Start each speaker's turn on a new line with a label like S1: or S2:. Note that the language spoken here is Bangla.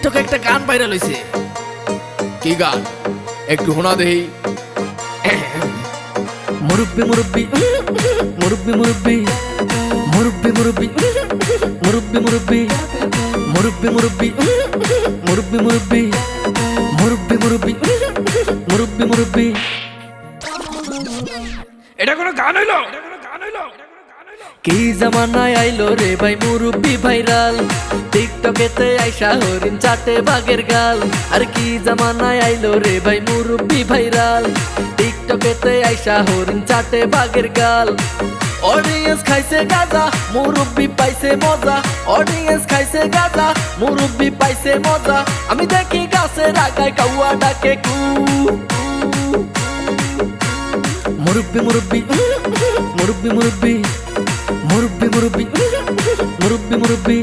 S1: টিকটকে একটা গান ভাইরাল হইছে। কি গান একটু শোনা দেই। মুরব্বি মুরব্বি মুরব্বি মুরব্বি মুরব্বি মুরব্বি মুরব্বি মুরব্বি মুরব্বি মুরব্বি মুরব্বি মুরব্বি মুরব্বি মুরব্বি মুরব্বি মুরব্বি। এটা কোনো গান হইলো? কি জামানায় আইলো রে ভাই মুরব্বি ভাইরাল, টিকটকেতে আইসা হরিণ চাটে বাঘের গাল। আর কি জামানায় আইলো রে ভাই মুরব্বি ভাইরাল, টিকটকেতে আইসা হরিণ চাটে বাঘের গাল। অডিয়েন্স খাইছে গাজা, মুরব্বি পাইছে মজা। অডিয়েন্স খাইছে গাজা, মুরব্বি পাইছে মজা। আমি দেখি গাছের আগায় কাউয়া ডাকে কু। মুরব্বি মুরব্বি মুরব্বি মুরব্বি মুরব্বি মুরব্বি মুরব্বি মুরব্বি।